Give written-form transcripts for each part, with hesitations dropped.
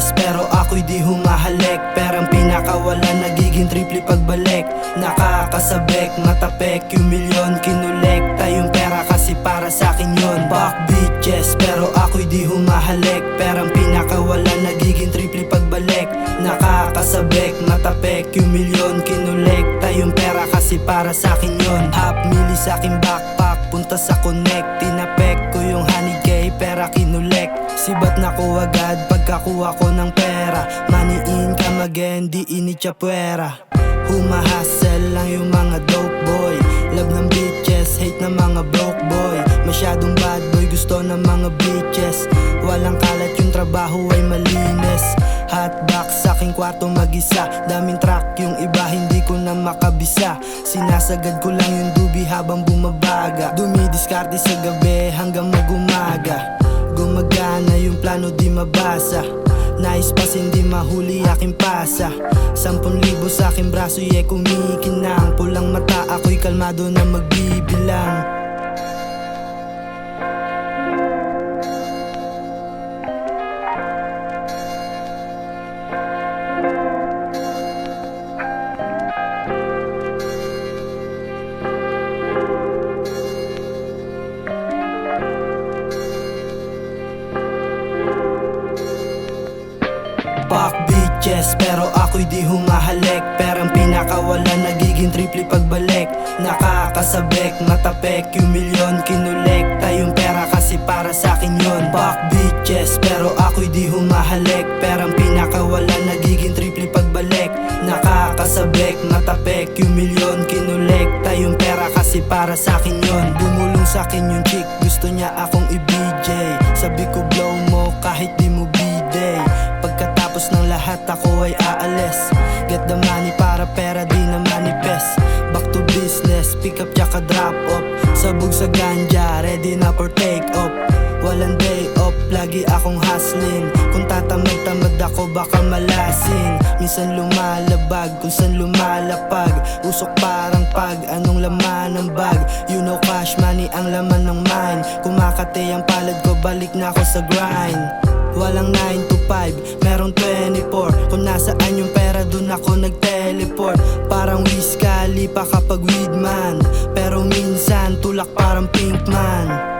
bitches pero ako'y di humahalik. Perang pinakawala nagiging triple pagbalik. Nakakasabek, matapek, yung milyon kinulekta. Yung pera kasi para sa'kin yun. Fuck bitches pero ako'y di humahalik. Perang pinakawala nagiging triple pagbalik. Nakakasabek, matapek, yung milyon kinulekta. Yung pera kasi para sa'kin yun. Half mili sa'king backpack, punta sa connect. Tinapek ko yung honey gay, pera kinulek. Sibat na ko agad pagkakuha ko ng pera. Money income again, di initya puwera. Humahasel lang yung mga dope boy. Love ng bitches, hate ng mga broke boy. Masyadong bad boy, gusto ng mga bitches. Walang kalat yung trabaho ay malinis. Hotbox sa aking kwarto mag-isa. Daming track yung iba hindi ko na makabisa. Sinasagad ko lang yung dubi habang bumabaga. Dumidiskarte sa gabi hanggang mag-umaga. Gumagana yung plano di mabasa. Nais pas hindi mahuli aking pasa. 10,000 sa aking braso ye kumikinang. Pulang mata ako'y kalmado na magbibilang. Fuck bitches pero ako'y di humahalik. Perang pinakawala nagiging triple pagbalik. Nakakasabek, matapek, yung milyon kinulekta. Yung pera kasi para sa'kin yun. Fuck bitches pero ako'y di humahalik. Perang pinakawala nagiging triple pagbalik. Nakakasabek, matapek, yung milyon kinulekta. Yung pera kasi para sa'kin yun. Bumulong sa'kin yung chick, gusto niya akong i-BJ. Sabi ko blow mo kahit di mo biday. Pagkatapos ng lahat ako ay aalis. Get the money para pera di na manifest. Back to business, pick up tsaka drop off. Sabog sa ganja, ready na for take off. Walang day off, lagi akong hustling. Kung tatamad-tamad ako baka malasin. Minsan lumalabag, kung saan lumalapag. Usok parang pag, anong laman ng bag. You know cash money ang laman ng mine. Kumakate ang palad ko, balik na ako sa grind. Walang 9 to 5, merong 24. Kung nasaan yung pera dun ako nag-teleport. Parang Wiz Khalifa kapag weed man. Pero minsan tulak parang pink man.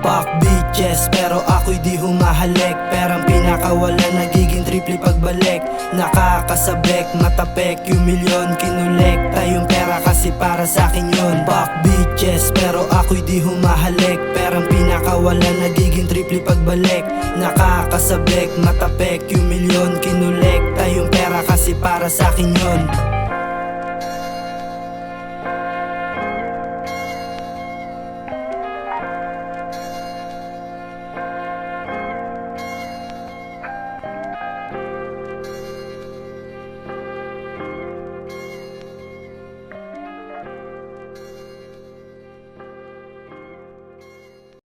Fuck bitches pero ako'y di humahalik. Perang pinakawala nagiging triple pagbalik. Nakakasabek, matapek, yung milyon kinulekta. Yung pera kasi para sa'kin yun. Fuck bitches pero ako'y di humahalik. Perang pinakawala nagiging triple pagbalik. Nakakasabek, matapek, yung milyon kinulekta. Yung pera kasi para sa'kin yun.